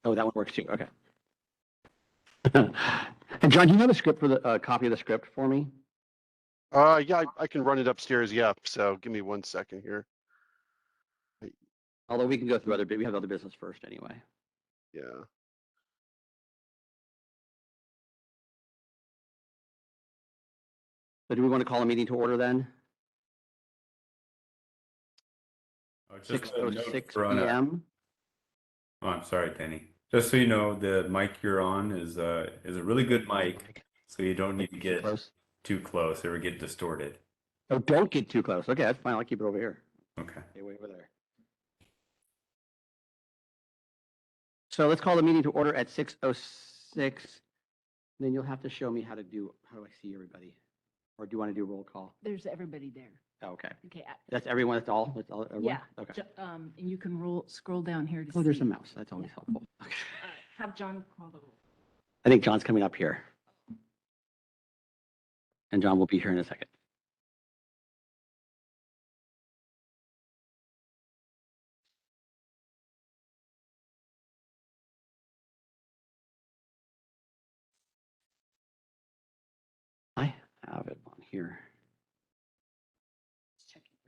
Oh, that one works too. Okay. And John, do you have a script for the copy of the script for me? Yeah, I can run it upstairs. Yeah. So give me 1 second here. Although we can go through we have other business first anyway. Yeah. So do we want to call a meeting to order then? Oh, just a note 6:06 for p.m. Oh, I'm sorry, Kenny. Just so you know, the mic you're on is a really good mic, so you don't need to get too close or get distorted. Oh, don't get too close. Okay, that's fine. I'll keep it over here. Okay. Stay way over there. So let's call the meeting to order at 6:06. Then you'll have to show me how do I see everybody? Or do you want to do roll call? There's everybody there. Oh, okay. Okay. That's everyone. That's all. Everyone? Yeah. Okay. And you can scroll down here to Oh, there's see. a mouse. That's always helpful. Okay. All right. Have John call the roll. I think John's coming up here. And John will be here in a second. I have it on here.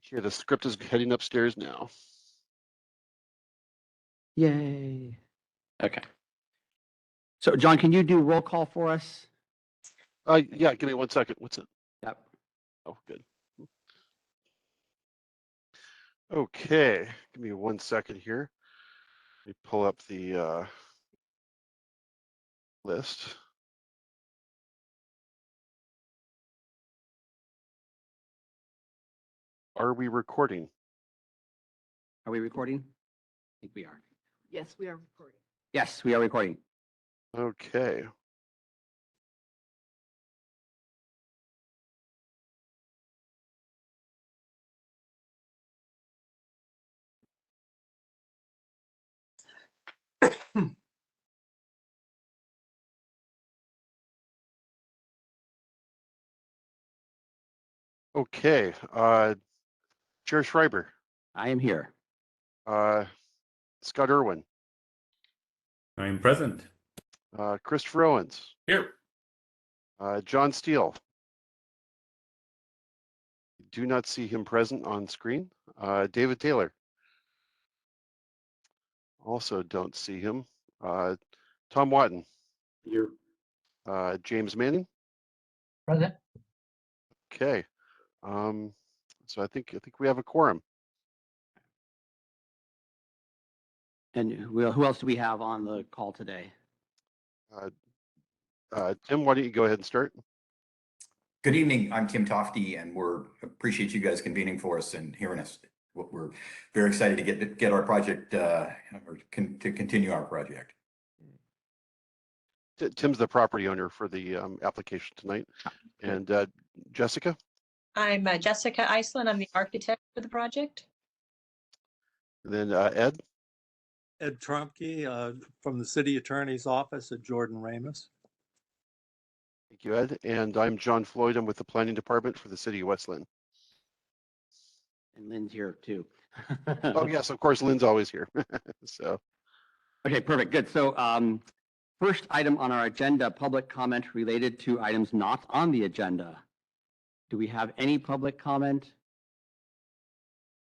Here, the script is heading upstairs now. Yay. Okay. So John, can you do roll call for us? Yeah, give me 1 second. What's it? Yep. Oh, good. Okay, give me 1 second here. Let me pull up the list. Are we recording? Are we recording? I think we are. Yes, we are recording. Yes, we are recording. Okay. Okay. Chair Schreiber. I am here. Scott Irwin. I'm present. Christopher Owens. Here. John Steele. Do not see him present on screen. David Taylor. Also don't see him. Tom Watton. Here. James Manning. Present. Okay. So I think we have a quorum. And who else do we have on the call today? Tim, why don't you go ahead and start? Good evening. I'm Tim Tofty, and appreciate you guys convening for us and hearing us. We're very excited to get our project to continue our project. Tim's the property owner for the application tonight, and Jessica. I'm Jessica Iceland. I'm the architect for the project. And then Ed. Ed Trumke from the City Attorney's Office at Jordan Ramus. Thank you, Ed. And I'm John Floyd. I'm with the Planning Department for the City of West Lynn. And Lynn's here too. Oh yes, of course, Lynn's always here. So. Okay, perfect. Good. So first item on our agenda, public comment related to items not on the agenda. Do we have any public comment?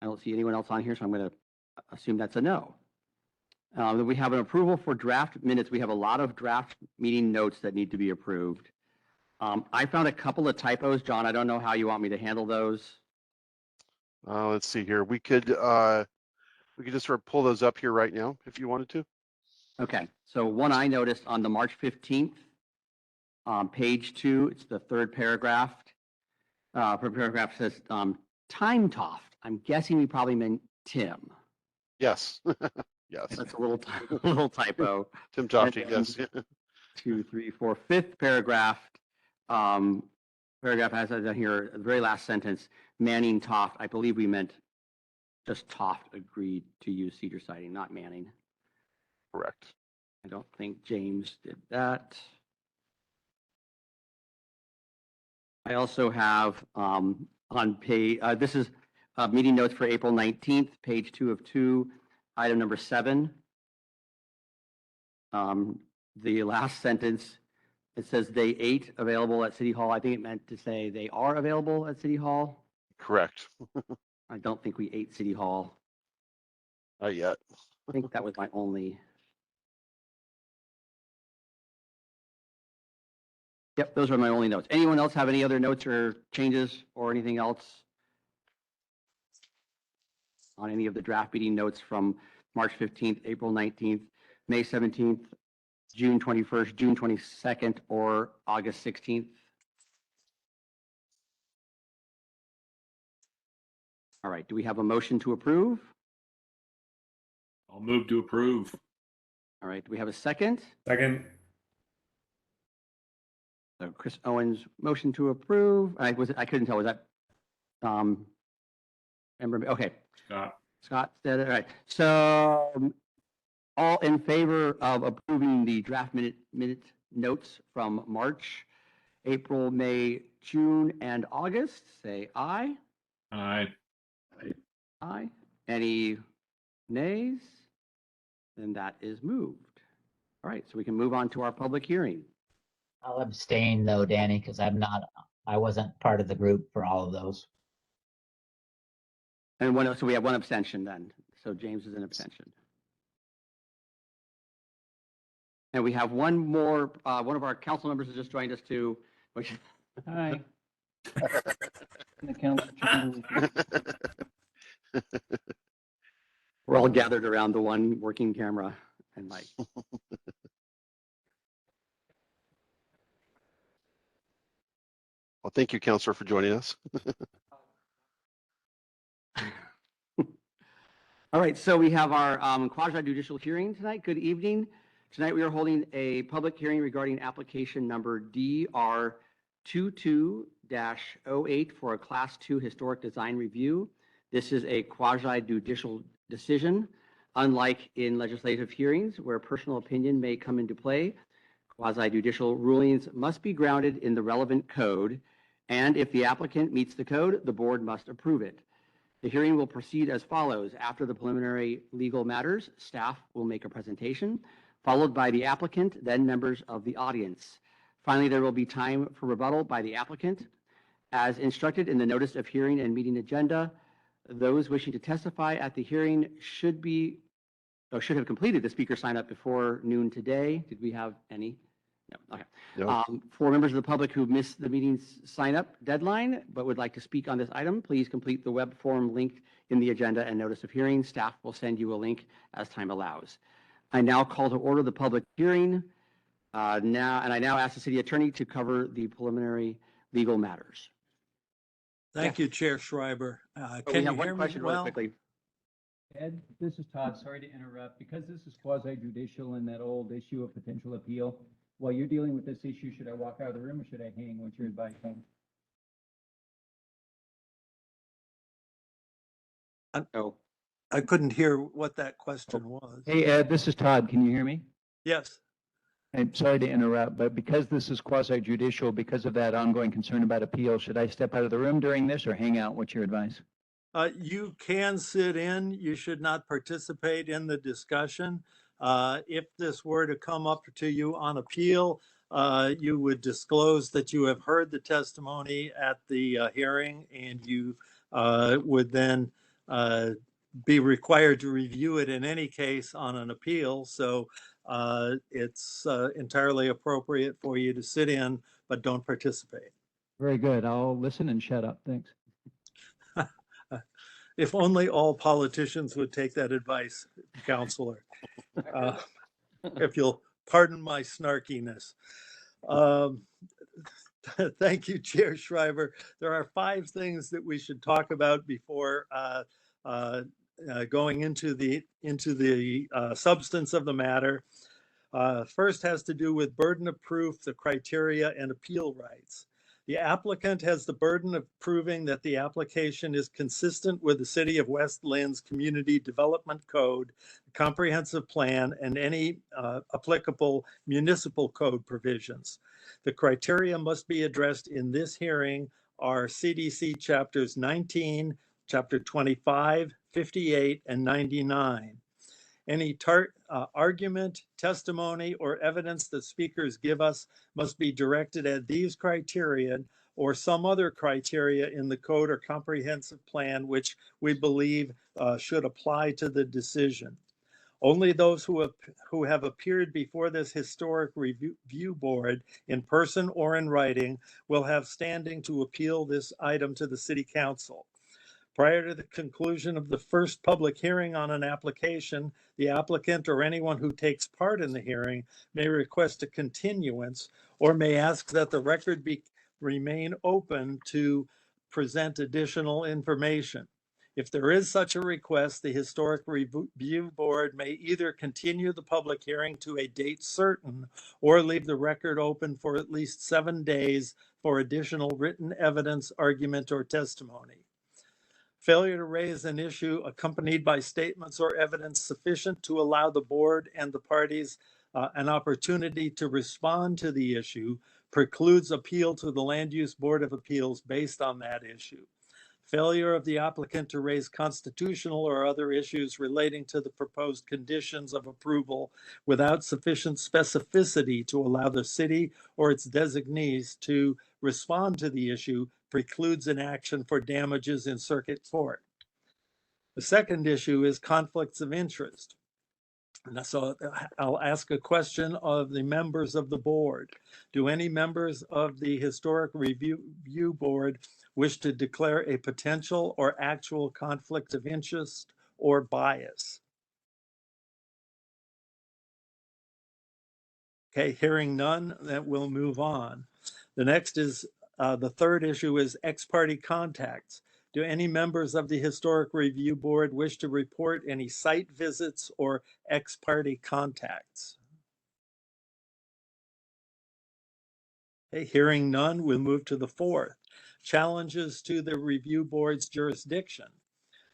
I don't see anyone else on here, so I'm going to assume that's a no. Then we have an approval for draft minutes. We have a lot of draft meeting notes that need to be approved. I found a couple of typos. John, I don't know how you want me to handle those. Let's see here. We could just sort of pull those up here right now if you wanted to. Okay, so one I noticed on the March 15th, page 2, it's the third paragraph. Paragraph says time Toft. I'm guessing we probably meant Tim. Yes. Yes. That's a little typo. Tim Tofty, yes. 2, 3, 4, fifth paragraph. Paragraph has down here, the very last sentence, Manning Toft. I believe we meant just Toft agreed to use cedar siding, not Manning. Correct. I don't think James did that. I also have on page, this is meeting notes for April 19th, page 2 of 2, item number 7. The last sentence, it says day 8 available at City Hall. I think it meant to say they are available at City Hall. Correct. I don't think we ate City Hall. Not yet. I think that was my only. Yep, those are my only notes. Anyone else have any other notes or changes or anything else on any of the draft meeting notes from March 15th, April 19th, May 17th, June 21st, June 22nd, or August 16th? All right, do we have a motion to approve? I'll move to approve. All right, do we have a second? Second. So Chris Owens, motion to approve. I couldn't tell, was that, remember, okay. Scott said it, all right. So all in favor of approving the draft minute notes from March, April, May, June, and August, say aye. Aye. Aye. Any nays? Then that is moved. All right, so we can move on to our public hearing. I'll abstain though, Danny, because I wasn't part of the group for all of those. And so we have one abstention then. So James is an abstention. And we have one more, one of our council members has just joined us too. Which, Hi. The council chamber. we're all gathered around the one working camera and mic. Well, thank you, Counselor, for joining us. All right, so we have our quasi judicial hearing tonight. Good evening. Tonight we are holding a public hearing regarding application number DR 22-08 for a Class 2 historic design review. This is a quasi judicial decision. Unlike in legislative hearings where personal opinion may come into play, quasi judicial rulings must be grounded in the relevant code, and if the applicant meets the code, the board must approve it. The hearing will proceed as follows. After the preliminary legal matters, staff will make a presentation, followed by the applicant, then members of the audience. Finally, there will be time for rebuttal by the applicant. As instructed in the notice of hearing and meeting agenda, those wishing to testify at the hearing should have completed the speaker sign up before noon today. Did we have any? No. Okay. No. For members of the public who missed the meeting's sign up deadline but would like to speak on this item, please complete the web form linked in the agenda and notice of hearing. Staff will send you a link as time allows. I now call to order the public hearing I now ask the city attorney to cover the preliminary legal matters. Thank you, Chair Schreiber. We Can have you one hear me question really well? quickly. Ed, this is Todd. Sorry to interrupt. Because this is quasi judicial and that old issue of potential appeal, while you're dealing with this issue, should I walk out of the room or should I hang? What's your advice? Oh, I couldn't hear what that question was. Hey, Ed, this is Todd. Can you hear me? Yes. I'm sorry to interrupt, but because this is quasi judicial, because of that ongoing concern about appeal, should I step out of the room during this or hang out? What's your advice? You can sit in. You should not participate in the discussion. If this were to come up to you on appeal, you would disclose that you have heard the testimony at the hearing, and you would then be required to review it in any case on an appeal. So it's entirely appropriate for you to sit in, but don't participate. Very good. I'll listen and shut up. Thanks. If only all politicians would take that advice, Counselor. If you'll pardon my snarkiness. Thank you, Chair Schreiber. There are 5 things that we should talk about before going into the substance of the matter. First has to do with burden of proof, the criteria, and appeal rights. The applicant has the burden of proving that the application is consistent with the City of West Lynn's Community Development Code, Comprehensive Plan, and any applicable municipal code provisions. The criteria must be addressed in this hearing are CDC chapters 19, chapter 25, 58, and 99. Any argument, testimony, or evidence that speakers give us must be directed at these criteria or some other criteria in the code or comprehensive plan which we believe should apply to the decision. Only those who have appeared before this historic review board in person or in writing will have standing to appeal this item to the City Council. Prior to the conclusion of the first public hearing on an application, the applicant or anyone who takes part in the hearing may request a continuance or may ask that the record remain open to present additional information. If there is such a request, the Historic Review Board may either continue the public hearing to a date certain or leave the record open for at least 7 days for additional written evidence, argument, or testimony. Failure to raise an issue accompanied by statements or evidence sufficient to allow the board and the parties an opportunity to respond to the issue precludes appeal to the Land Use Board of Appeals based on that issue. Failure of the applicant to raise constitutional or other issues relating to the proposed conditions of approval without sufficient specificity to allow the city or its designees to respond to the issue precludes an action for damages in circuit court. The second issue is conflicts of interest. And so I'll ask a question of the members of the board. Do any members of the Historic Review Board wish to declare a potential or actual conflict of interest or bias? Okay, hearing none, then we'll move on. The next is, the third issue is ex parte contacts. Do any members of the Historic Review Board wish to report any site visits or ex parte contacts? Okay, hearing none, we'll move to the fourth. Challenges to the review board's jurisdiction.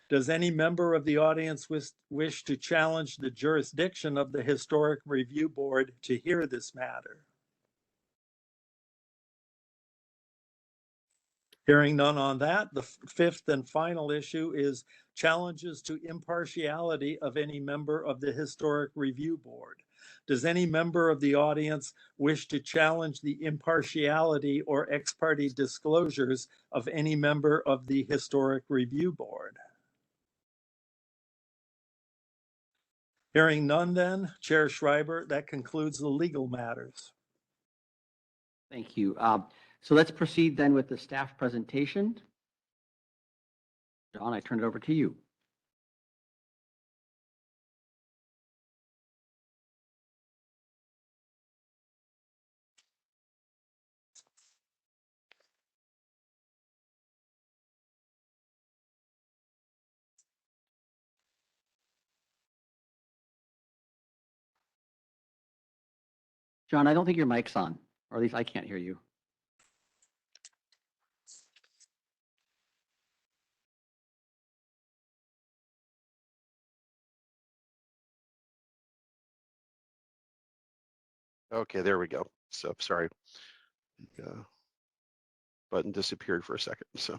Does any member of the audience wish to challenge the jurisdiction of the Historic Review Board to hear this matter? Hearing none on that, the fifth and final issue is challenges to impartiality of any member of the Historic Review Board. Does any member of the audience wish to challenge the impartiality or ex parte disclosures of any member of the Historic Review Board? Hearing none then, Chair Schreiber, that concludes the legal matters. Thank you. So let's proceed then with the staff presentation. John, I turn it over to you. John, I don't think your mic's on, or at least I can't hear you. Okay, there we go. So sorry. Button disappeared for a second. So.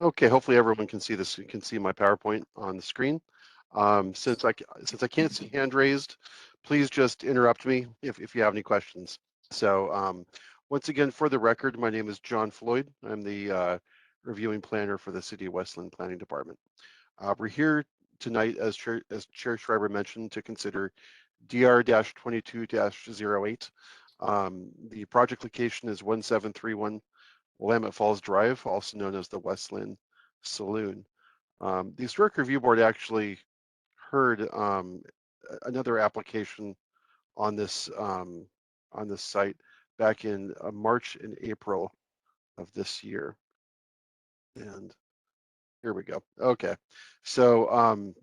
Okay, hopefully everyone can see this. You can see my PowerPoint on the screen. Since I can't see hand raised, please just interrupt me if you have any questions. So once again, for the record, my name is John Floyd. I'm the reviewing planner for the City of Westland Planning Department. We're here tonight, as Chair Schreiber mentioned, to consider DR-22-08. The project location is 1731 Willamette Falls Drive, also known as the Westland Saloon. The Historic Review Board actually heard another application on this site back in March and April of this year. And here we go. Okay, so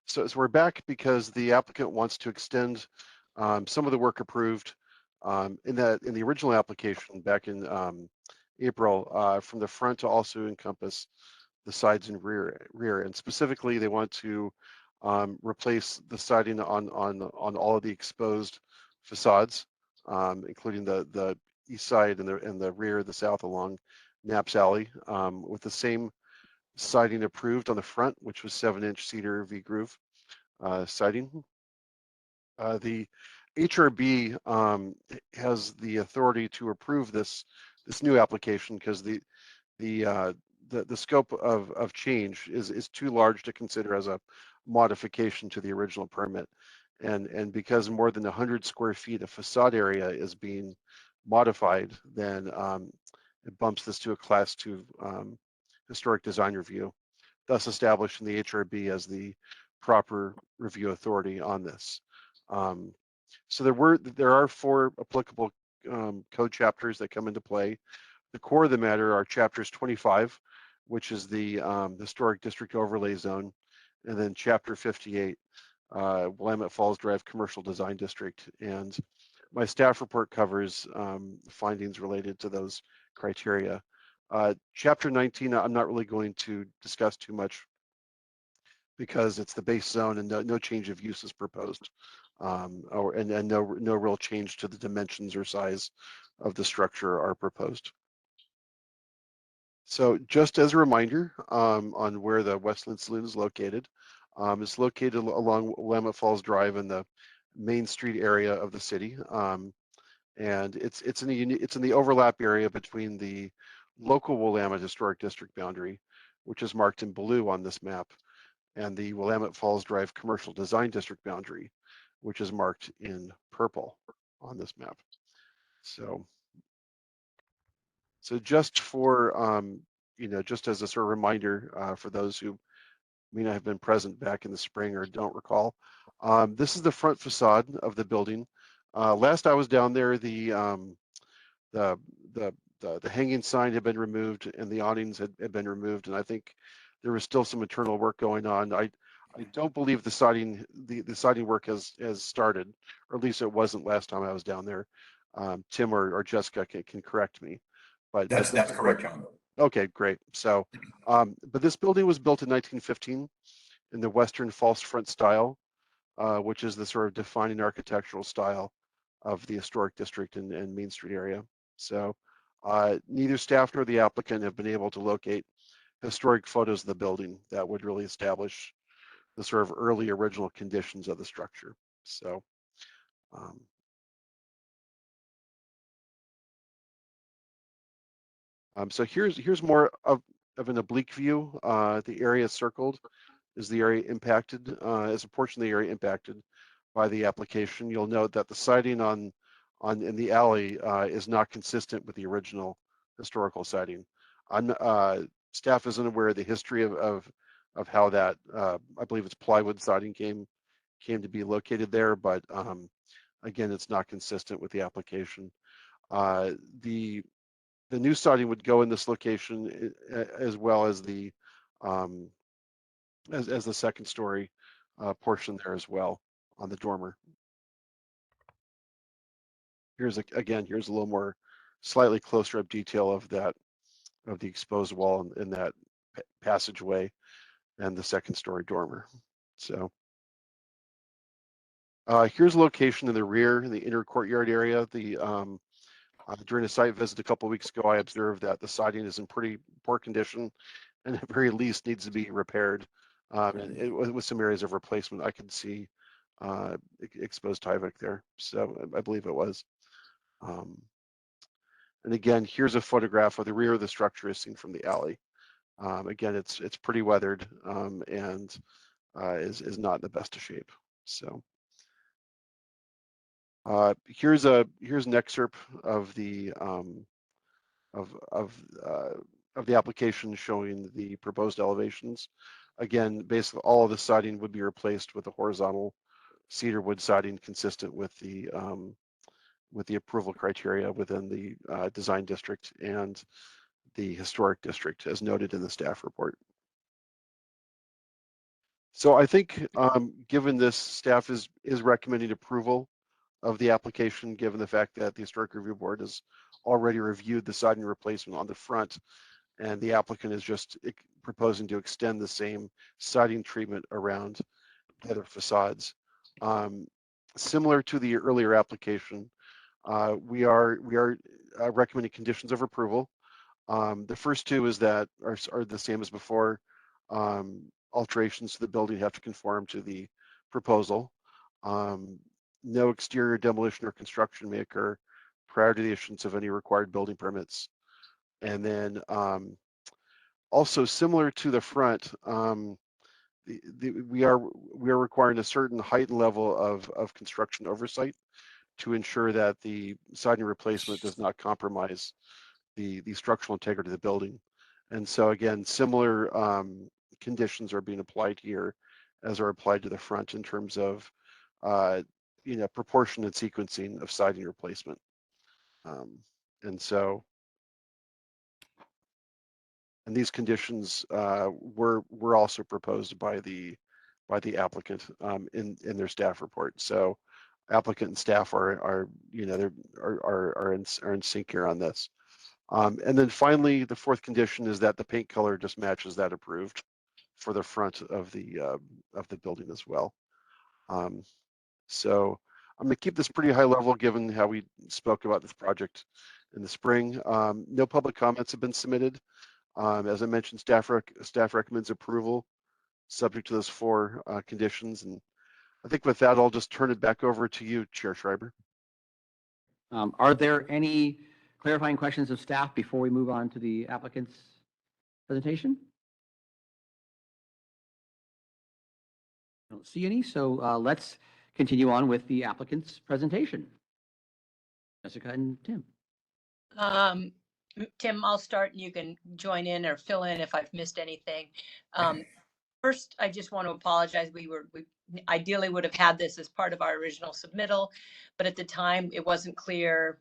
so we're back because the applicant wants to extend some of the work approved in the original application back in April from the front to also encompass the sides and rear, and specifically they want to replace the siding on all of the exposed facades, including the east side and the rear, the south along Knapp's Alley, with the same siding approved on the front, which was 7-inch cedar V-groove siding. The HRB has the authority to approve this new application because the scope of change is too large to consider as a modification to the original permit, and because more than 100 square feet of facade area is being modified, then it bumps this to a Class 2 historic design review, thus establishing the HRB as the proper review authority on this. So there are 4 applicable code chapters that come into play. The core of the matter are chapters 25, which is the historic district overlay zone, and then chapter 58, Willamette Falls Drive Commercial Design District. And my staff report covers findings related to those criteria. Chapter 19, I'm not really going to discuss too much because it's the base zone and no change of use is proposed, and no real change to the dimensions or size of the structure are proposed. So just as a reminder on where the Westland Saloon is located, it's located along Willamette Falls Drive in the Main Street area of the city, and it's in the overlap area between the local Willamette Historic District boundary, which is marked in blue on this map, and the Willamette Falls Drive Commercial Design District boundary, which is marked in purple on this map. So just for, just as a sort of reminder for those who may not have been present back in the spring or don't recall, this is the front facade of the building. Last I was down there, the hanging sign had been removed and the awnings had been removed, and I think there was still some internal work going on. I don't believe the siding work has started, or at least it wasn't last time I was down there. Tim or Jessica can correct me. But that's correct, John. Okay, great. So, but this building was built in 1915 in the Western false front style, which is the sort of defining architectural style of the historic district and Main Street area. So neither staff nor the applicant have been able to locate historic photos of the building that would really establish the sort of early original conditions of the structure. So so here's more of an oblique view. The area circled is the area impacted, is a portion of the area impacted by the application. You'll note that the siding in the alley is not consistent with the original historical siding. Staff isn't aware of the history of how that, I believe it's plywood siding came to be located there, but again, it's not consistent with the application. The new siding would go in this location as well as the as the second story portion there as well on the dormer. Here's a little more slightly closer up detail of the exposed wall in that passageway and the second story dormer. So here's a location in the rear in the inner courtyard area. During a site visit a couple of weeks ago, I observed that the siding is in pretty poor condition and at very least needs to be repaired. And with some areas of replacement, I could see exposed Tyvek there. So I believe it was. And again, here's a photograph of the rear of the structure as seen from the alley. Again, it's pretty weathered and is not in the best of shape. So here's an excerpt of the application showing the proposed elevations. Again, basically all of the siding would be replaced with a horizontal cedar wood siding consistent with the approval criteria within the design district and the historic district as noted in the staff report. So I think given this, staff is recommending approval of the application, given the fact that the Historic Review Board has already reviewed the siding replacement on the front, and the applicant is just proposing to extend the same siding treatment around the other facades. Similar to the earlier application, we are recommending conditions of approval. The first two is that are the same as before. Alterations to the building have to conform to the proposal. No exterior demolition or construction may occur prior to the issuance of any required building permits. And then also similar to the front, we are requiring a certain height and level of construction oversight to ensure that the siding replacement does not compromise the structural integrity of the building. And so again, similar conditions are being applied here as are applied to the front in terms of proportion and sequencing of siding replacement. And these conditions were also proposed by the applicant in their staff report. So applicant and staff are in sync here on this. And then finally, the fourth condition is that the paint color just matches that approved for the front of the building as well. So I'm going to keep this pretty high level given how we spoke about this project in the spring. No public comments have been submitted. As I mentioned, staff recommends approval subject to those four conditions. And I think with that, I'll just turn it back over to you, Chair Schreiber. Are there any clarifying questions of staff before we move on to the applicant's presentation? I don't see any, so let's continue on with the applicant's presentation. Jessica and Tim. Tim, I'll start and you can join in or fill in if I've missed anything. First, I just want to apologize. We ideally would have had this as part of our original submittal, but at the time it wasn't clear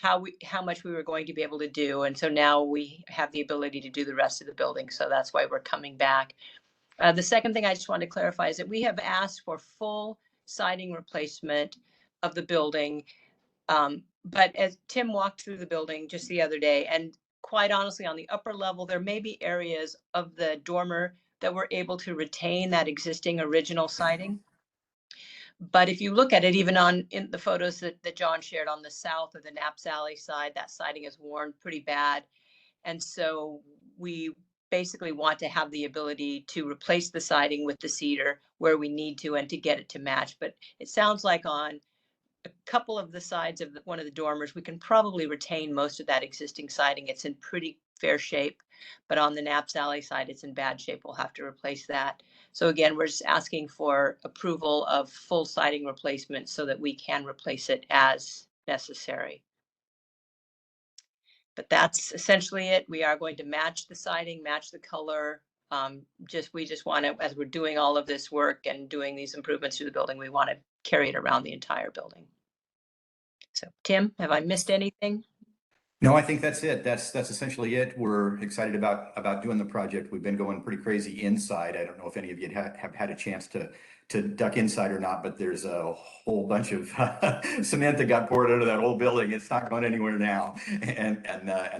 how much we were going to be able to do. And so now we have the ability to do the rest of the building. So that's why we're coming back. The second thing I just want to clarify is that we have asked for full siding replacement of the building. But as Tim walked through the building just the other day, and quite honestly, on the upper level, there may be areas of the dormer that we're able to retain that existing original siding. But if you look at it, even in the photos that John shared on the south or the Naps Alley side, that siding is worn pretty bad. And so we basically want to have the ability to replace the siding with the cedar where we need to and to get it to match. But it sounds like on a couple of the sides of one of the dormers, we can probably retain most of that existing siding. It's in pretty fair shape, but on the Naps Alley side, it's in bad shape. We'll have to replace that. So again, we're just asking for approval of full siding replacement so that we can replace it as necessary. But that's essentially it. We are going to match the siding, match the color. We just want to, as we're doing all of this work and doing these improvements to the building, we want to carry it around the entire building. So Tim, have I missed anything? No, I think that's it. That's essentially it. We're excited about doing the project. We've been going pretty crazy inside. I don't know if any of you have had a chance to duck inside or not, but there's a whole bunch of cement that got poured out of that old building. It's not going anywhere now, and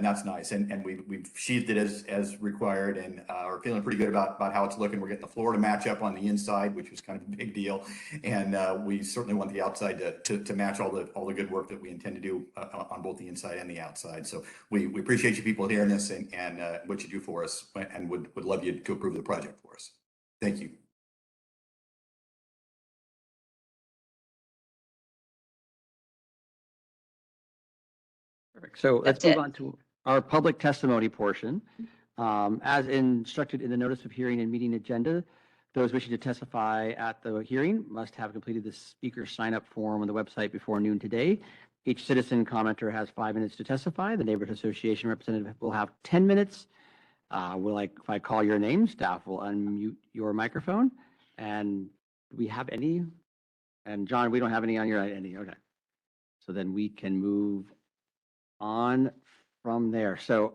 that's nice. And we've sheathed it as required, and are feeling pretty good about how it's looking. We're getting the floor to match up on the inside, which was kind of a big deal, and we certainly want the outside to match all the good work that we intend to do on both the inside and the outside. So we appreciate you people hearing this and what you do for us, and would love you to approve the project for us. Thank you. Perfect. So let's move on to our public testimony portion. As instructed in the notice of hearing and meeting agenda, those wishing to testify at the hearing must have completed the speaker sign-up form on the website before noon today. Each citizen commenter has 5 minutes to testify. The neighborhood association representative will have 10 minutes. If I call your name, staff will unmute your microphone. And do we have any? And John, we don't have any on your end. Okay. So then we can move on from there. So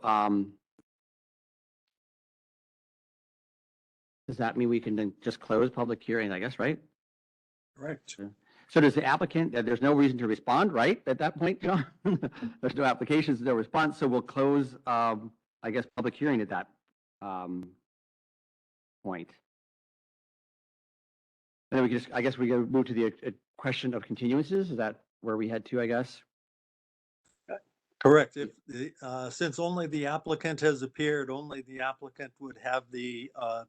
does that mean we can then just close public hearing, I guess, right? Correct. So does the applicant, there's no reason to respond, right? At that point, John? There's no applications, no response. So we'll close, I guess, public hearing at that point. And then we can just, I guess we go move to the question of continuances. Is that where we head to, I guess? Correct. If the, since only the applicant has appeared, only the applicant would have the uh,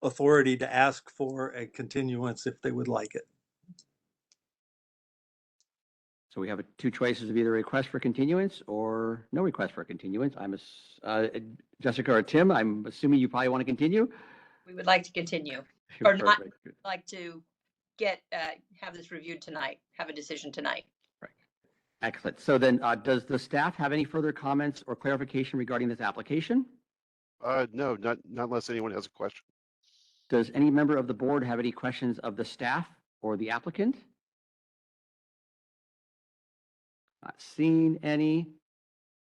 authority to ask for a continuance if they would like it. So we have two choices of either request for continuance or no request for continuance. Jessica or Tim, I'm assuming you probably want to continue? We would like to continue, or not, Perfect. like to have this reviewed tonight, have a decision tonight. Right. Excellent. So then, does the staff have any further comments or clarification regarding this application? No, not unless anyone has a question. Does any member of the board have any questions of the staff or the applicant? Not seeing any.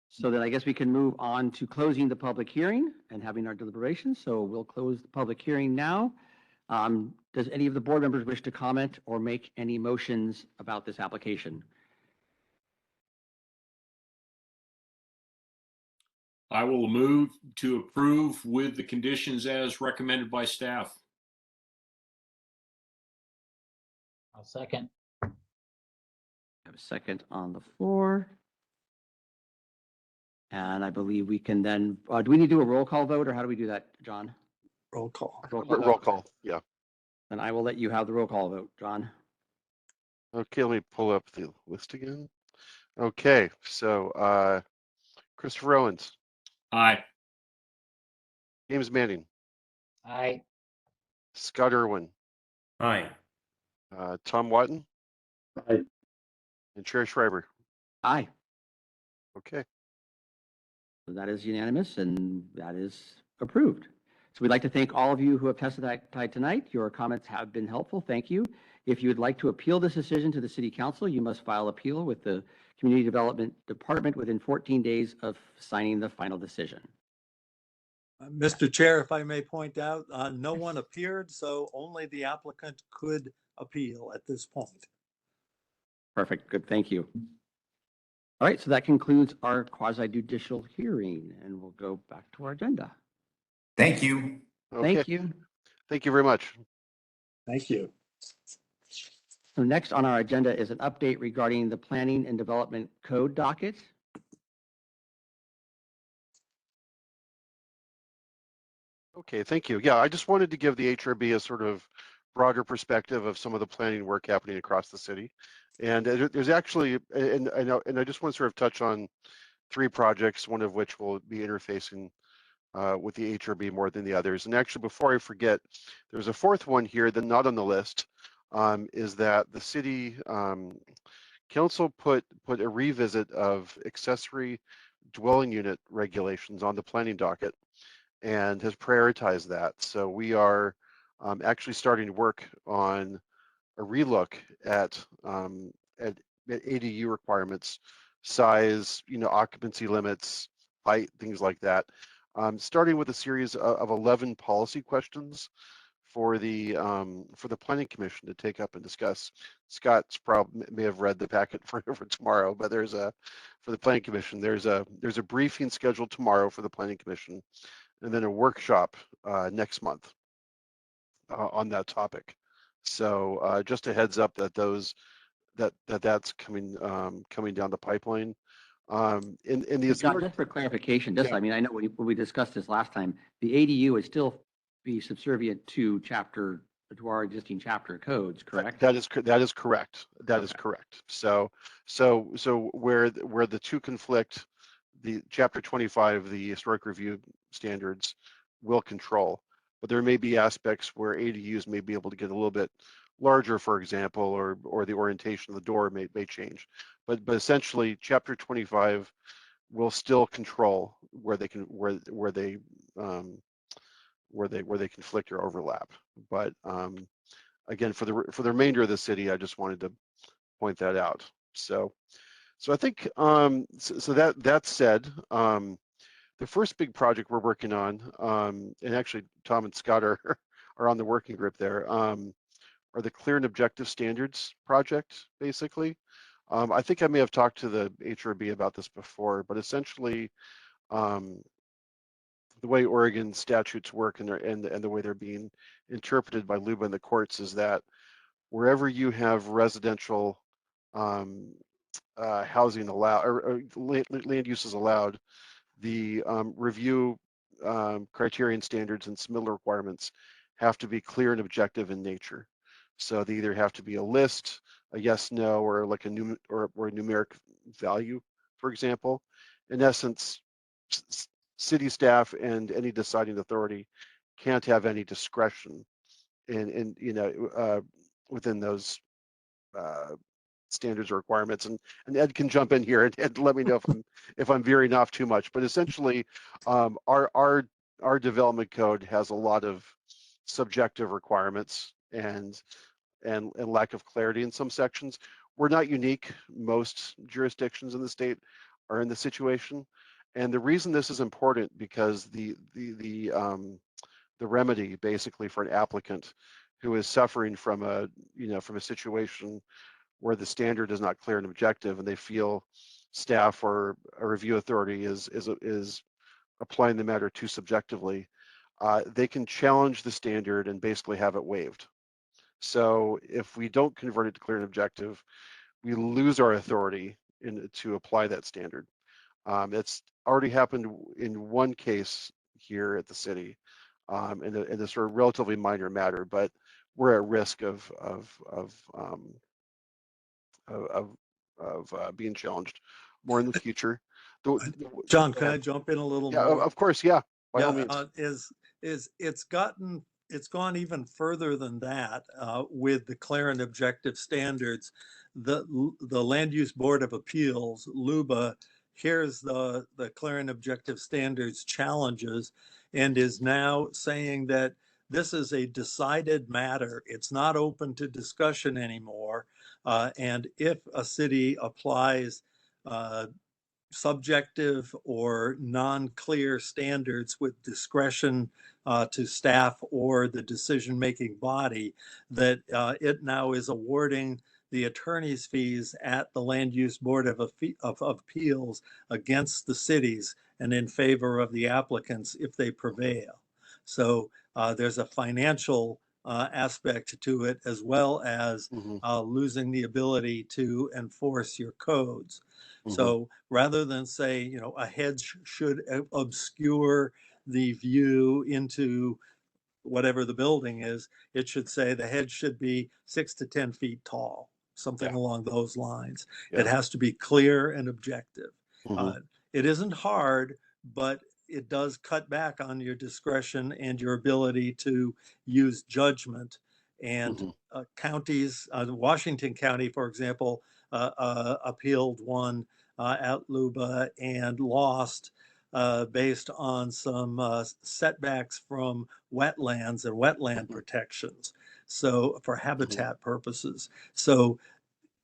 So then I guess we can move on to closing the public hearing and having our deliberations. So we'll close the public hearing now. Does any of the board members wish to comment or make any motions about this application? I will move to approve with the conditions as recommended by staff. I'll second. I have a second on the floor. And I believe we can then, do we need to do a roll call vote or how do we do that, John? Roll call. Roll call. Yeah. And I will let you have the roll call vote, John. Okay, let me pull up the list again. Okay, so Christopher Owens, Aye. James Manning, Aye. Scott Irwin, Aye. Tom Watton, Aye. and Chair Schreiber. Aye. Okay. So that is unanimous and that is approved. So we'd like to thank all of you who have testified tonight. Your comments have been helpful. Thank you. If you would like to appeal this decision to the City Council, you must file appeal with the Community Development Department within 14 days of signing the final decision. Mr. Chair, if I may point out, no one appeared, so only the applicant could appeal at this point. Perfect. Good. Thank you. All right. So that concludes our quasi-judicial hearing and we'll go back to our agenda. Thank you. Okay. Thank you. Thank you very much. Thank you. So next on our agenda is an update regarding the Planning and Development Code docket. Okay, thank you. Yeah, I just wanted to give the HRB a sort of broader perspective of some of the planning work happening across the city. And there's actually, and I just want to sort of touch on 3 projects, one of which will be interfacing with the HRB more than the others. And actually, before I forget, there's a 4th one here that not on the list, is that the city council put a revisit of accessory dwelling unit regulations on the planning docket and has prioritized that. So we are actually starting to work on a relook at ADU requirements, size, occupancy limits, height, things like that. Starting with a series of 11 policy questions for the Planning Commission to take up and discuss. Scott's probably may have read the packet for tomorrow, but for the Planning Commission, there's a briefing scheduled tomorrow for the Planning Commission, and then a workshop next month on that topic. So just a heads up that that's coming down the pipeline. In the John, just for clarification, Yeah. I mean, I know when we discussed this last time, the ADU would still be subservient to our existing chapter codes, correct? That is correct. That is Okay. correct. So where the two conflict, the chapter 25, the historic review standards will control, but there may be aspects where ADUs may be able to get a little bit larger, for example, or the orientation of the door may change. But essentially, chapter 25 will still control where they conflict or overlap. But again, for the remainder of the city, I just wanted to point that out. So I think so that said, the first big project we're working on, and actually Tom and Scott are on the working group there, are the Clear and Objective Standards project, basically. I think I may have talked to the HRB about this before, but essentially, the way Oregon statutes work and the way they're being interpreted by LUBA and the courts is that wherever you have residential housing allowed or land use is allowed, the review criterion standards and submittal requirements have to be clear and objective in nature. So they either have to be a list, a yes, no, or like a numeric value, for example. In essence, city staff and any deciding authority can't have any discretion in within those standards or requirements. And Ed can jump in here and let me know if I'm veering off too much. But essentially, our development code has a lot of subjective requirements and lack of clarity in some sections. We're not unique. Most jurisdictions in the state are in this situation. And the reason this is important because the remedy basically for an applicant who is suffering from a situation where the standard is not clear and objective, and they feel staff or a review authority is applying the matter too subjectively, they can challenge the standard and basically have it waived. So if we don't convert it to clear and objective, we lose our authority to apply that standard. It's already happened in one case here at the city, in a sort of relatively minor matter, but we're at risk of being challenged more in the future. John, can I jump in a little Yeah, more? of course, yeah, by all Yeah, means. it's gone even further than that with the clear and objective standards. The Land Use Board of Appeals, LUBA, hears the clear and objective standards challenges and is now saying that this is a decided matter. It's not open to discussion anymore. And if a city applies subjective or non-clear standards with discretion to staff or the decision-making body, that it now is awarding the attorney's fees at the Land Use Board of Appeals against the cities and in favor of the applicants if they prevail. So there's a financial aspect to it as well as losing the ability to enforce your codes. So rather than say, a hedge should obscure the view into whatever the building is, it should say the hedge should be 6 to 10 feet tall, something along those lines. It has to be clear and objective. It isn't hard, but it does cut back on your discretion and your ability to use judgment. And counties, Washington County, for example, appealed one at LUBA and lost based on some setbacks from wetlands and wetland protections. So for habitat purposes. So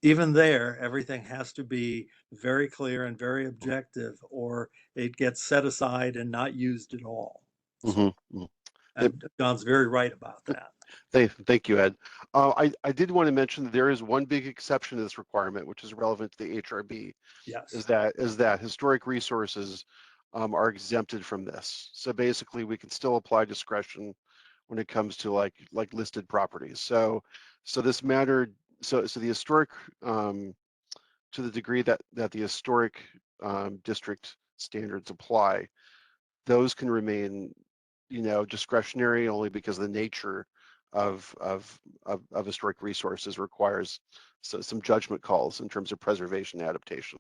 even there, everything has to be very clear and very objective, or it gets set aside and not used at all. So, and John's very right about that. Thank you, Ed. I did want to mention that there is one big exception to this requirement, which is relevant to the HRB. Yes. Is that historic resources are exempted from this. So basically, we can still apply discretion when it comes to like listed properties. So this matter. So the historic, to the degree that the historic district standards apply, those can remain, discretionary only because the nature of historic resources requires some judgment calls in terms of preservation adaptation.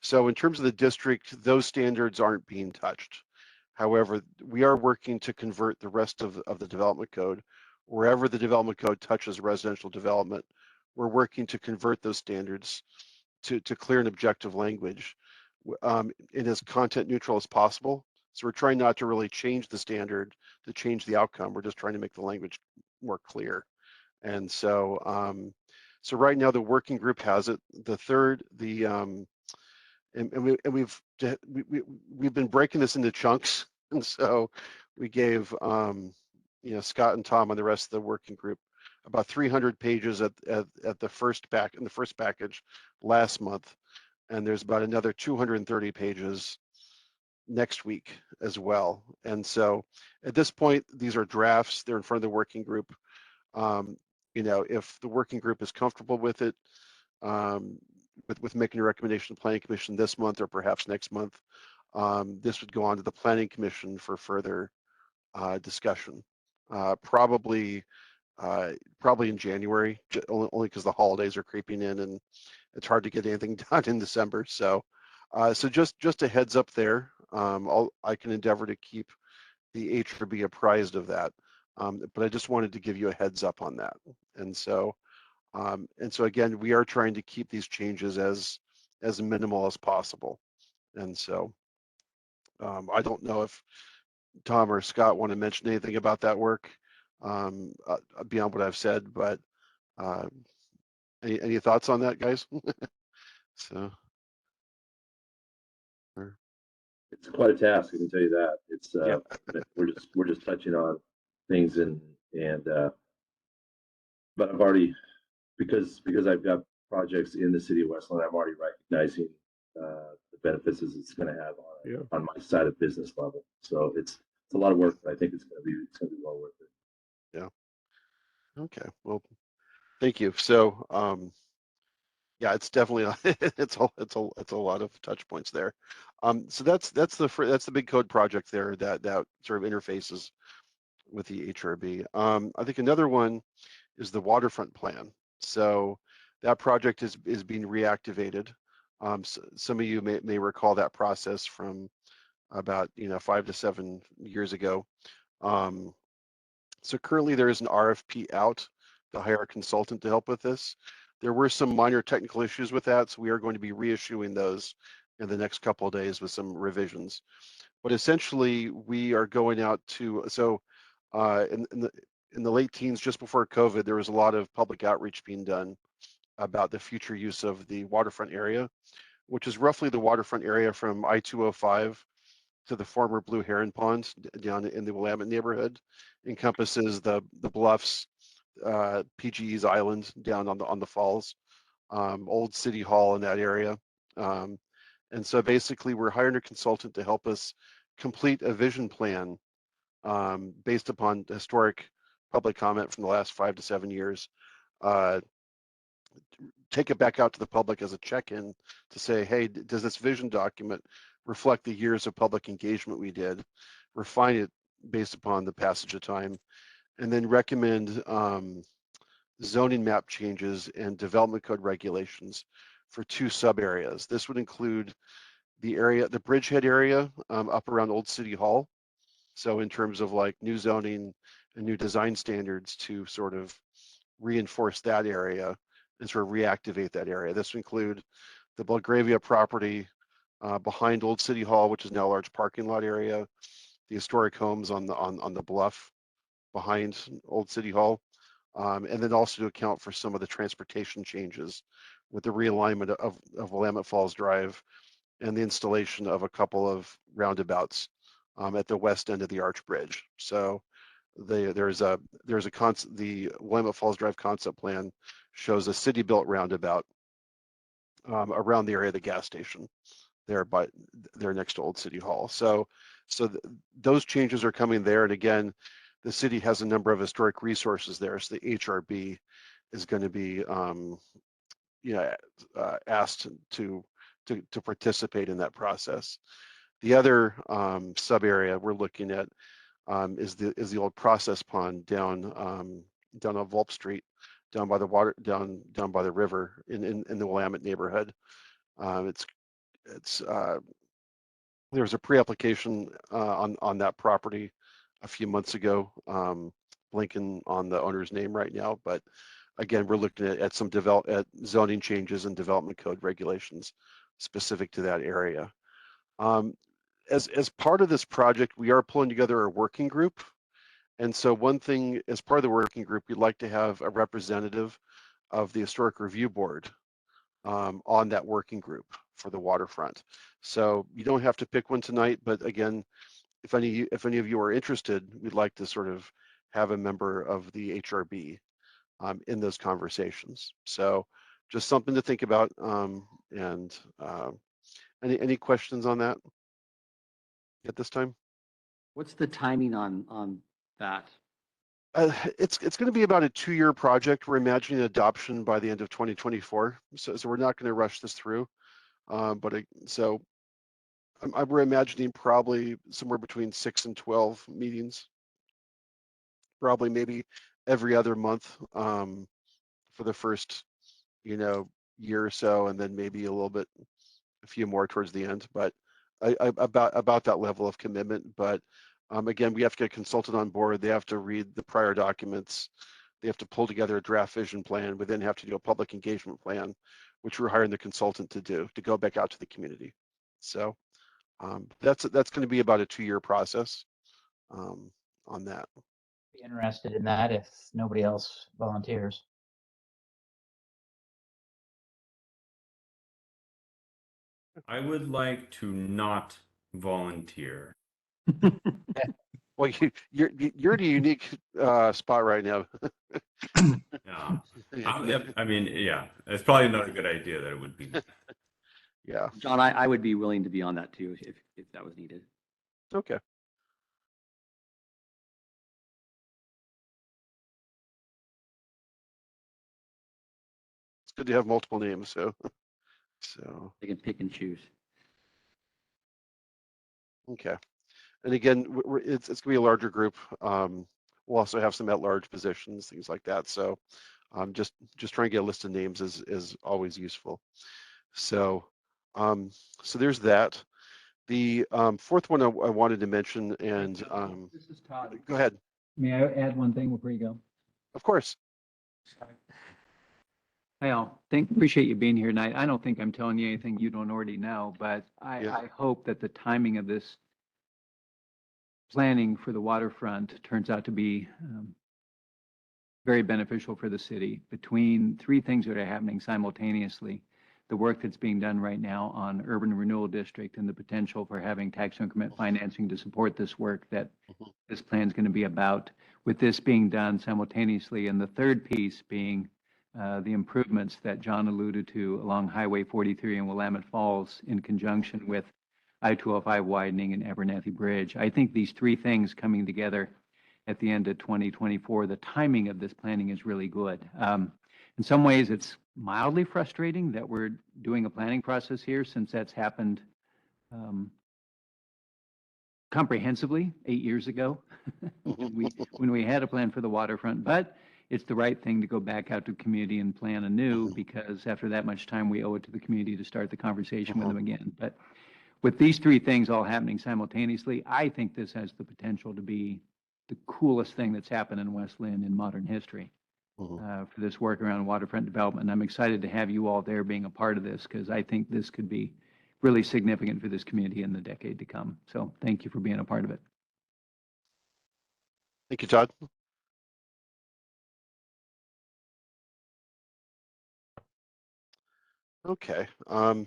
So in terms of the district, those standards aren't being touched. However, we are working to convert the rest of the development code. Wherever the development code touches residential development, we're working to convert those standards to clear and objective language and as content neutral as possible. So we're trying not to really change the standard to change the outcome. We're just trying to make the language more clear. And so so right now the working group has it. We've been breaking this into chunks. And so we gave Scott and Tom and the rest of the working group about 300 pages in the first package last month, and there's about another 230 pages next week as well. And so at this point, these are drafts. They're in front of the working group. If the working group is comfortable with it, with making a recommendation to the Planning Commission this month or perhaps next month, this would go on to the Planning Commission for further discussion. Probably in January, only because the holidays are creeping in and it's hard to get anything done in December. So, so just a heads up there. I can endeavor to keep the HRB apprised of that, but I just wanted to give you a heads up on that. And so again, we are trying to keep these changes as minimal as possible. And so I don't know if Tom or Scott want to mention anything about that work beyond what I've said, but any thoughts on that, guys? So. It's quite a task, I can tell you that. It's Yeah. we're just touching on things and but I've already because I've got projects in the city of Westland, I'm already recognizing the benefits it's going to have on my side of business level. So it's a lot of work, but I think it's going to be well worth it. Yeah. Okay. Well, thank you. So yeah, it's definitely it's a lot of touch points there. So that's the big code project there that sort of interfaces with the HRB. I think another one is the waterfront plan. So that project is being reactivated. So some of you may recall that process from about 5 to 7 years ago. So currently there is an RFP out to hire a consultant to help with this. There were some minor technical issues with that, so we are going to be reissuing those in the next couple of days with some revisions. But essentially, we are going out to in the late teens, just before COVID, there was a lot of public outreach being done about the future use of the waterfront area, which is roughly the waterfront area from I-205 to the former Blue Heron Pond down in the Willamette neighborhood, encompasses the bluffs, PGE's Island down on the falls, old City Hall in that area. And so basically we're hiring a consultant to help us complete a vision plan based upon historic public comment from the last 5 to 7 years. Take it back out to the public as a check-in to say, hey, does this vision document reflect the years of public engagement we did? Refine it based upon the passage of time, and then recommend zoning map changes and development code regulations for 2 sub areas. This would include the Bridgehead area up around Old City Hall. So in terms of like new zoning and new design standards to sort of reinforce that area and sort of reactivate that area. This would include the Belgravia property behind Old City Hall, which is now a large parking lot area, the historic homes on the bluff behind Old City Hall, and then also to account for some of the transportation changes with the realignment of Willamette Falls Drive and the installation of a couple of roundabouts at the west end of the Arch Bridge. So the Willamette Falls Drive concept plan shows a city-built roundabout around the area of the gas station there next to Old City Hall. So those changes are coming there, and again, the city has a number of historic resources there, so the HRB is going to be asked to participate in that process. The other sub area we're looking at is the old process pond down on Volp Street, down by the water, down by the river in the Willamette neighborhood. There was a pre-application on that property a few months ago, blinking on the owner's name right now, but again, we're looking at some zoning changes and development code regulations specific to that area. As part of this project, we are pulling together a working group. And so one thing, as part of the working group, we'd like to have a representative of the Historic Review Board on that working group for the waterfront. So you don't have to pick one tonight, but again, if any of you are interested, we'd like to sort of have a member of the HRB in those conversations. So just something to think about. And any questions on that at this time? What's the timing on that? It's going to be about a 2-year project. We're imagining adoption by the end of 2024. So we're not going to rush this through. We're imagining probably somewhere between 6 and 12 meetings, probably maybe every other month for the first, year or so, and then maybe a few more towards the end. But about that level of commitment. But again, we have to get a consultant on board. They have to read the prior documents. They have to pull together a draft vision plan. We then have to do a public engagement plan, which we're hiring the consultant to do, to go back out to the community. So that's going to be about a 2-year process on that. Be interested in that if nobody else volunteers. I would like to not volunteer. Well, you're in a unique spot right now. Yeah. I mean, yeah, it's probably not a good idea that it would be. Yeah. John, I would be willing to be on that too if that was needed. Okay. It's good to have multiple names, so They can pick and choose. okay. And again, it's going to be a larger group. We'll also have some at-large positions, things like that. So just trying to get a list of names is always useful. So so there's that. The fourth one I wanted to mention, and This is Todd. go ahead. May I add one thing before you go? Of course. Hi, all. Appreciate you being here tonight. I don't think I'm telling you anything you don't already know, but I hope that the timing of this planning for the waterfront turns out to be very beneficial for the city. Between 3 things that are happening simultaneously, the work that's being done right now on urban renewal district and the potential for having tax increment financing to support this work that this plan is going to be about, with this being done simultaneously. And the third piece being the improvements that John alluded to along Highway 43 in Willamette Falls in conjunction with I-205 widening and Abernathy Bridge. I think these 3 things coming together at the end of 2024, the timing of this planning is really good. In some ways, it's mildly frustrating that we're doing a planning process here, since that's happened comprehensively 8 years ago when we had a plan for the waterfront. But it's the right thing to go back out to community and plan anew, because after that much time, we owe it to the community to start the conversation with them again. But with these 3 things all happening simultaneously, I think this has the potential to be the coolest thing that's happened in West Lynn in modern history for this work around waterfront development. And I'm excited to have you all there being a part of this, because I think this could be really significant for this community in the decade to come. So thank you for being a part of it. Thank you, Todd. Okay.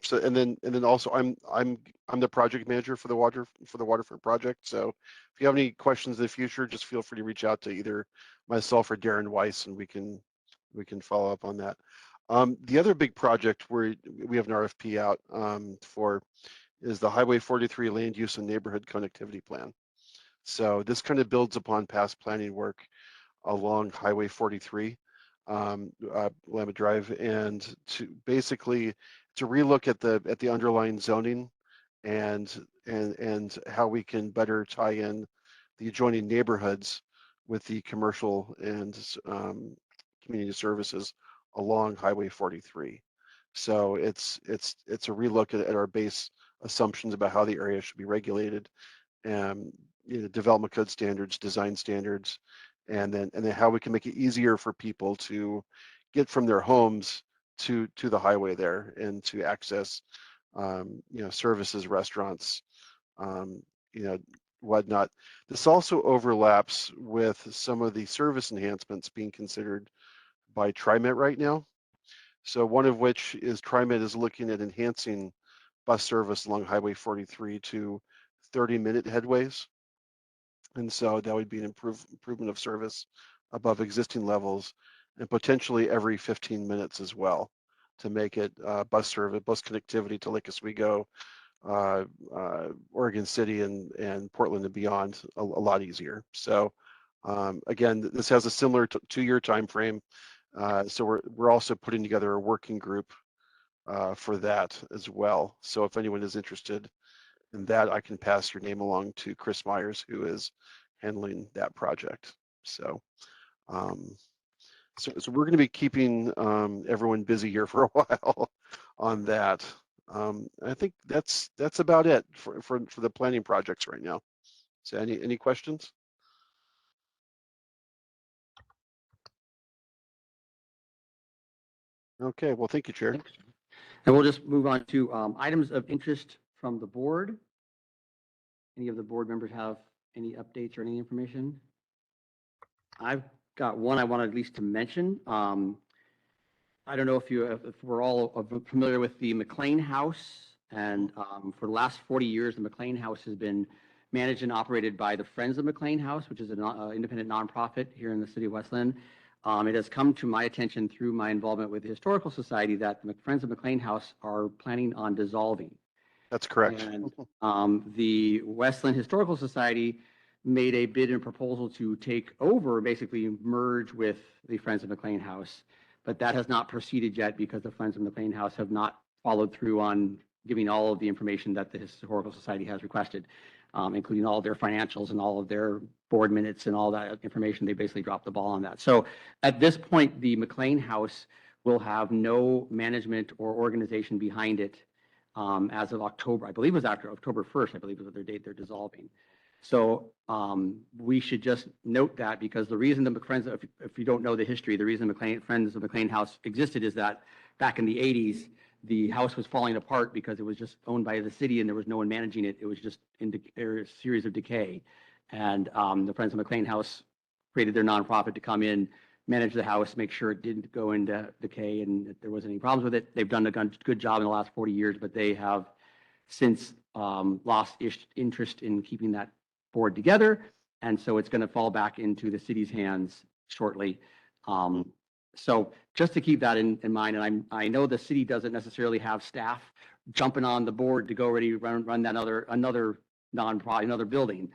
So and then also I'm the project manager for the waterfront project. So if you have any questions in the future, just feel free to reach out to either myself or Darren Weiss, and we can follow up on that. The other big project where we have an RFP out for is the Highway 43 Land Use and Neighborhood Connectivity Plan. So this kind of builds upon past planning work along Highway 43. Willamette Drive, and to basically to relook at the underlying zoning and how we can better tie in the adjoining neighborhoods with the commercial and community services along Highway 43. So it's a relook at our base assumptions about how the area should be regulated, and development code standards, design standards, and then how we can make it easier for people to get from their homes to the highway there and to access services, restaurants, whatnot. This also overlaps with some of the service enhancements being considered by TriMet right now. So one of which is TriMet is looking at enhancing bus service along Highway 43 to 30-minute headways. And so that would be an improvement of service above existing levels, and potentially every 15 minutes as well, to make it bus connectivity to Lake Oswego, Oregon City, and Portland and beyond a lot easier. So Again, this has a similar 2-year time frame. So we're also putting together a working group for that as well. So if anyone is interested in that, I can pass your name along to Chris Myers, who is handling that project. So, so we're going to be keeping everyone busy here for a while on that. I think that's about it for the planning projects right now. So any questions? Okay, well, thank you, Chair. Thanks. And we'll just move on to items of interest from the board. Any of the board members have any updates or any information? I've got one I want at least to mention. I don't know if we're all familiar with the McLean House, and for the last 40 years, the McLean House has been managed and operated by the Friends of McLean House, which is an independent nonprofit here in the city of West Linn. It has come to my attention through my involvement with the Historical Society that the Friends of McLean House are planning on dissolving. That's correct. And the West Linn Historical Society made a bid and proposal to take over, basically merge with the Friends of McLean House. But that has not proceeded yet because the Friends of McLean House have not followed through on giving all of the information that the Historical Society has requested, including all of their financials and all of their board minutes and all that information. They basically dropped the ball on that. So at this point, the McLean House will have no management or organization behind it as of October. I believe it was after October 1st, I believe is their date they're dissolving. So we should just note that, because the reason the Friends, if you don't know the history, the reason Friends of McLean House existed is that back in the 80s, the house was falling apart because it was just owned by the city and there was no one managing it. It was just in a series of decay. And the Friends of McLean House created their nonprofit to come in, manage the house, make sure it didn't go into decay and that there wasn't any problems with it. They've done a good job in the last 40 years, but they have since lost interest in keeping that board together. And so it's going to fall back into the city's hands shortly. So just to keep that in mind, and I know the city doesn't necessarily have staff jumping on the board to go ready to run that another building.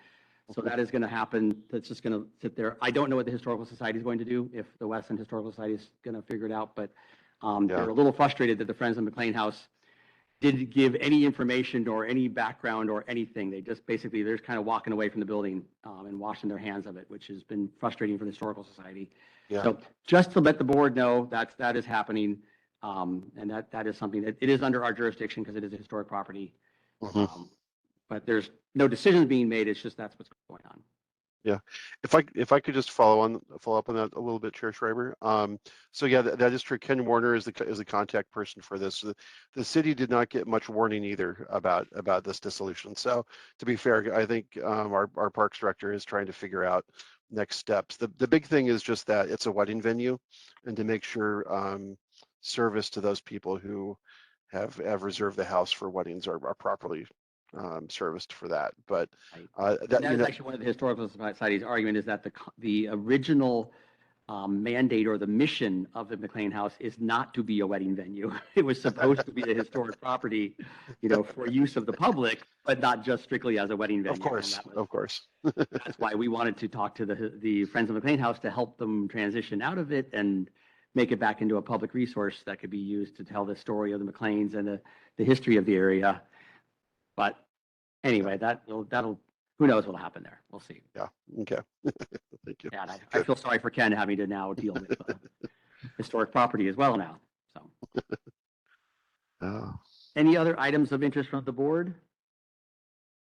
So that is going to happen. That's just going to sit there. I don't know what the Historical Society is going to do, if the West End Historical Society is going to figure it out, but they're a little frustrated that the Friends of McLean House didn't give any information or any background or anything. They just basically, they're just kind of walking away from the building and washing their hands of it, which has been frustrating for the Historical Society. Yeah. So just to let the board know that is happening, and that is something that it is under our jurisdiction because it is a historic property. But there's no decisions being made. It's just that's what's going on. Yeah, if I could just follow up on that a little bit, Chair Schreiber. So yeah, that is true. Ken Warner is the contact person for this. So the city did not get much warning either about this dissolution. So to be fair, I think our Parks Director is trying to figure out next steps. The big thing is just that it's a wedding venue, and to make sure service to those people who have reserved the house for weddings are properly serviced for that. But that is actually one of the Historical Society's argument, is that the original mandate or the mission of the McLean House is not to be a wedding venue. It was supposed to be a historic property, for use of the public, but not just strictly as a wedding venue. Of course. That's why we wanted to talk to the Friends of McLean House to help them transition out of it and make it back into a public resource that could be used to tell the story of the McLeans and the history of the area. But anyway, that'll who knows what'll happen there. We'll see. Yeah. Okay. Thank you. Yeah, I feel sorry for Ken having to now deal with historic property as well now. So. Any other items of interest from the board?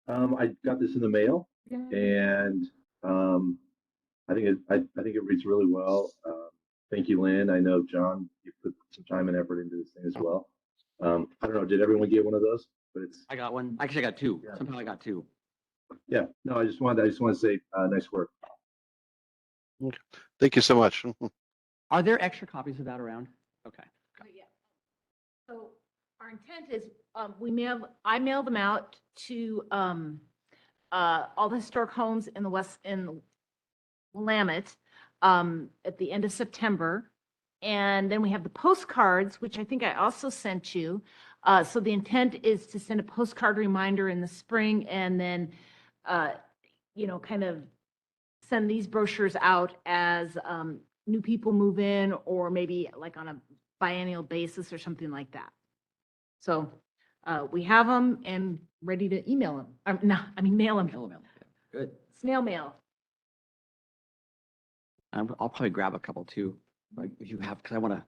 I got this in the mail, and I think it reads really well. Thank you, Lynn. I know, John, you put some time and effort into this thing as well. I don't know, did everyone get one of those? But I got one. Actually, I got two. Yeah. Somehow I got two. Yeah. No, I just wanted to say nice work. Okay. Thank you so much. Are there extra copies of that around? Okay. Yeah. So our intent is I mail them out to all the historic homes in Willamette at the end of September. And then we have the postcards, which I think I also sent you. So the intent is to send a postcard reminder in the spring and then, kind of send these brochures out as new people move in, or maybe like on a biennial basis or something like that. So we have them and ready to email them. No, I mean, mail them. Good. Snail mail. I'll probably grab a couple too, like if you have, because I want to.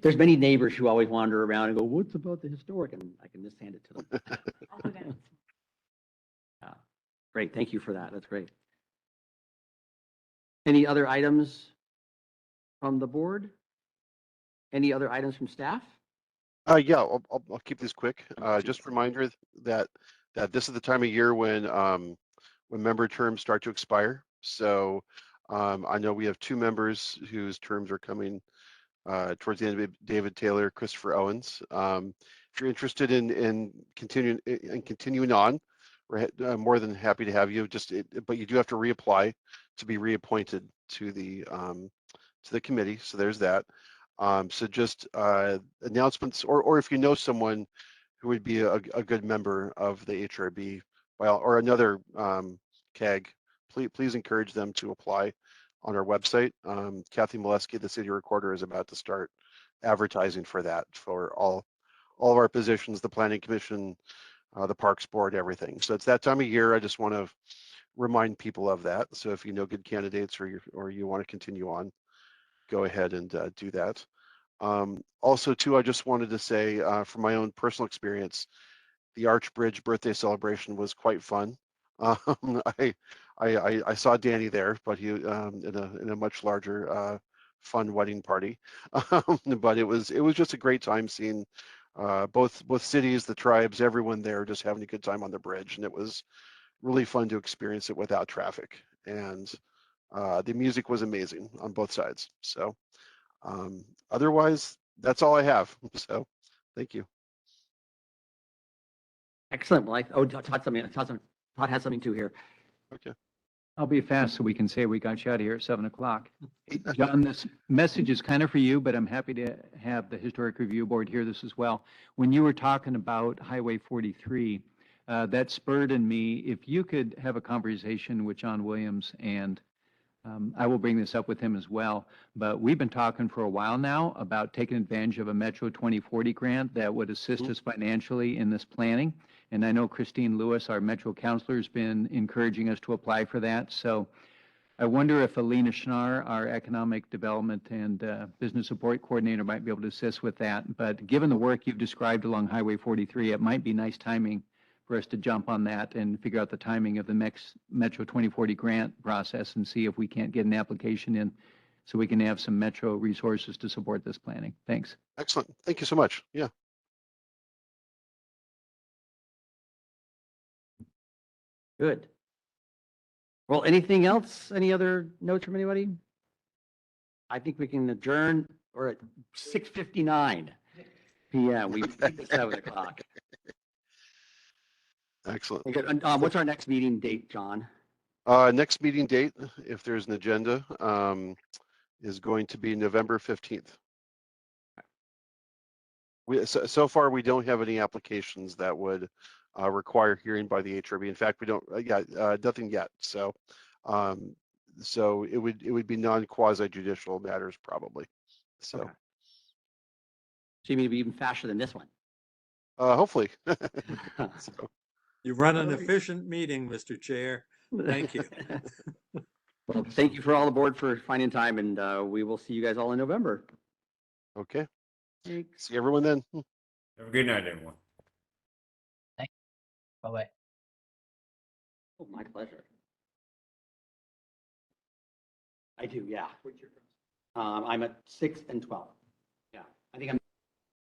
There's many neighbors who always wander around and go, "What's about the historic?" And I can just hand it to them. I'll do that. Great, thank you for that. That's great. Any other items from the board? Any other items from staff? Yeah, I'll keep these quick. Just a reminder that this is the time of year when member terms start to expire. So I know we have 2 members whose terms are coming towards the end of it, David Taylor, Christopher Owens. If you're interested in continuing on, we're more than happy to have you. But you do have to reapply to be reappointed to the committee. So there's that. So just announcements, or if you know someone who would be a good member of the HRB, or another CAG, please encourage them to apply on our website. Kathy Molesky, the city recorder, is about to start advertising for that for all of our positions, the planning commission, the parks board, everything. So it's that time of year. I just want to remind people of that. So if you know good candidates or you want to continue on, go ahead and do that. Also, too, I just wanted to say from my own personal experience, the Arch Bridge birthday celebration was quite fun. I saw Danny there, but he in a much larger fun wedding party. But it was just a great time seeing both cities, the tribes, everyone there just having a good time on the bridge, and it was really fun to experience it without traffic. And the music was amazing on both sides. So otherwise, that's all I have. So thank you. Excellent. Well, Todd has something too here. Okay. I'll be fast so we can say we got you out of here at 7 o'clock. John, this message is kind of for you, but I'm happy to have the Historic Review Board hear this as well. When you were talking about Highway 43, that spurred in me, if you could have a conversation with John Williams, and I will bring this up with him as well, but we've been talking for a while now about taking advantage of a Metro 2040 grant that would assist us financially in this planning. And I know Christine Lewis, our Metro counselor, has been encouraging us to apply for that. So I wonder if Alina Schnarr, our economic development and business support coordinator, might be able to assist with that. But given the work you've described along Highway 43, it might be nice timing for us to jump on that and figure out the timing of the next Metro 2040 grant process and see if we can't get an application in so we can have some Metro resources to support this planning. Thanks. Excellent. Thank you so much. Yeah. Good. Well, anything else? Any other notes from anybody? I think we can adjourn. We're at 6:59 p.m. We beat the 7 o'clock. Excellent. Okay, and, what's our next meeting date, John? Next meeting date, if there's an agenda, is going to be November 15th. So far, we don't have any applications that would require hearing by the HRB. In fact, we don't. Nothing yet. So, so it would be non-quasi judicial matters probably. So, Okay. So you mean to be even faster than this one? hopefully. So. You run an efficient meeting, Mr. Chair. Thank you. Well, thank you for all the board for finding time, and we will see you guys all in November. Okay. Thanks. See everyone then. Have a good night, everyone. Bye-bye. Oh, my pleasure. I do, yeah. I'm at 6 and 12. Yeah, I think I'm.